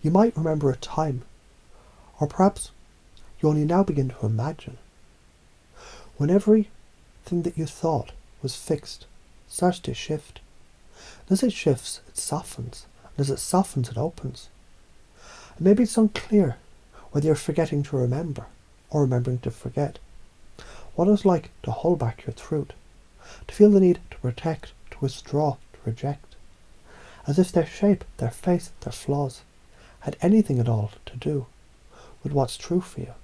You might remember a time, or perhaps you only now begin to imagine, when everything that you thought was fixed starts to shift. And as it shifts, it softens. And as it softens, it opens. And maybe it's unclear whether you're forgetting to remember or remembering to forget. What it's like to hold back your truth, to feel the need to protect, to withdraw, to reject, as if their shape, their face, their flaws had anything at all to do with what's true for you.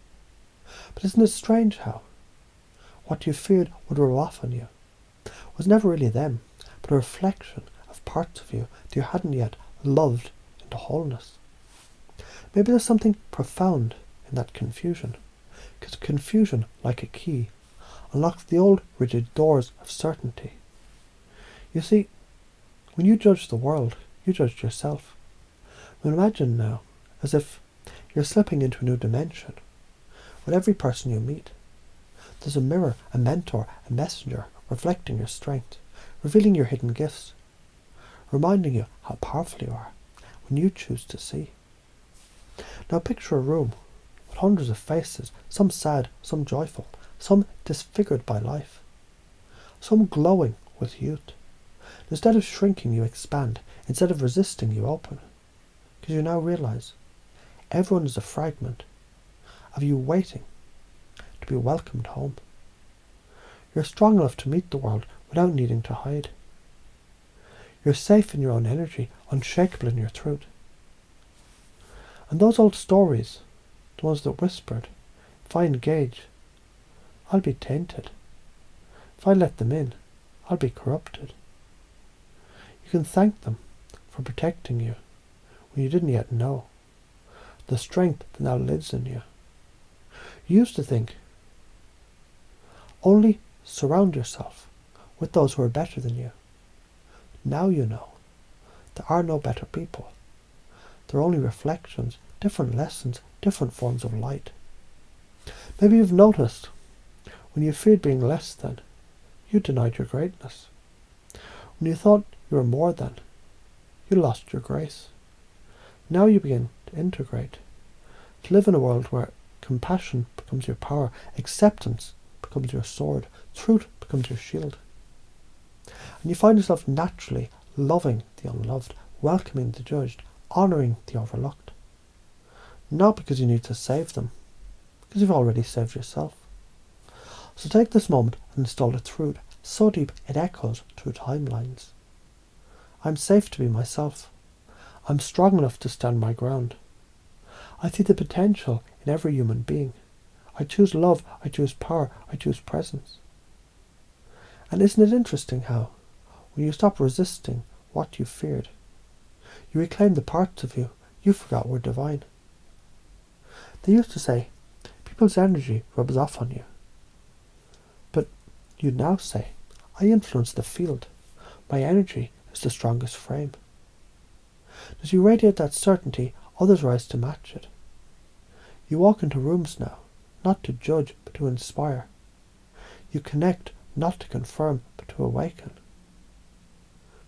But isn't it strange how what you feared would rub off on you was never really them, but a reflection of parts of you that you hadn't yet loved into wholeness? Maybe there's something profound in that confusion, because confusion, like a key, unlocks the old rigid doors of certainty. You see, when you judge the world, you judge yourself. But imagine now, as if you're slipping into a new dimension. With every person you meet, there's a mirror, a mentor, a messenger, reflecting your strength, revealing your hidden gifts, reminding you how powerful you are when you choose to see. Now picture a room with hundreds of faces, some sad, some joyful, some disfigured by life, some glowing with youth. Instead of shrinking, you expand. Instead of resisting, you open. Because you now realize everyone is a fragment of you waiting to be welcomed home. You're strong enough to meet the world without needing to hide. You're safe in your own energy, unshakable in your truth. And those old stories, the ones that whispered, if I engage, I'll be tainted. If I let them in, I'll be corrupted. You can thank them for protecting you when you didn't yet know the strength that now lives in you. You used to think, only surround yourself with those who are better than you. Now you know there are no better people. There are only reflections, different lessons, different forms of light. Maybe you've noticed when you feared being less than, you denied your greatness. When you thought you were more than, you lost your grace. Now you begin to integrate, to live in a world where compassion becomes your power, acceptance becomes your sword, truth becomes your shield. And you find yourself naturally loving the unloved, welcoming the judged, honouring the overlooked. Not because you need to save them, because you've already saved yourself. So take this moment and install a truth so deep it echoes through timelines. I'm safe to be myself. I'm strong enough to stand my ground. I see the potential in every human being. I choose love, I choose power, I choose presence. And isn't it interesting how, when you stop resisting what you feared, you reclaim the parts of you forgot were divine? They used to say, people's energy rubs off on you. But you now say, I influence the field. My energy is the strongest frame. As you radiate that certainty, others rise to match it. You walk into rooms now, not to judge, but to inspire. You connect, not to confirm, but to awaken.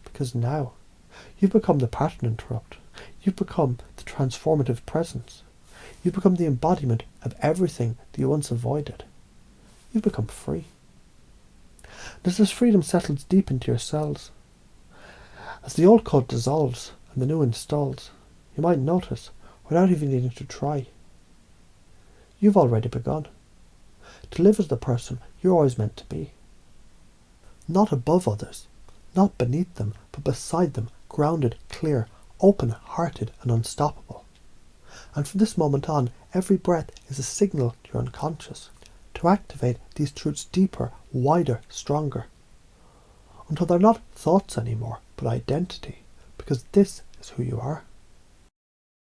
Because now, you've become the pattern interrupt. You've become the transformative presence. You've become the embodiment of everything that you once avoided. You've become free. As this freedom settles deep into your cells, as the old code dissolves and the new installs, you might notice, without even needing to try, you've already begun to live as the person you're always meant to be. Not above others, not beneath them, but beside them, grounded, clear, open-hearted and unstoppable. And from this moment on, every breath is a signal to your unconscious to activate these truths deeper, wider, stronger, until they're not thoughts anymore, but identity, because this is who you are.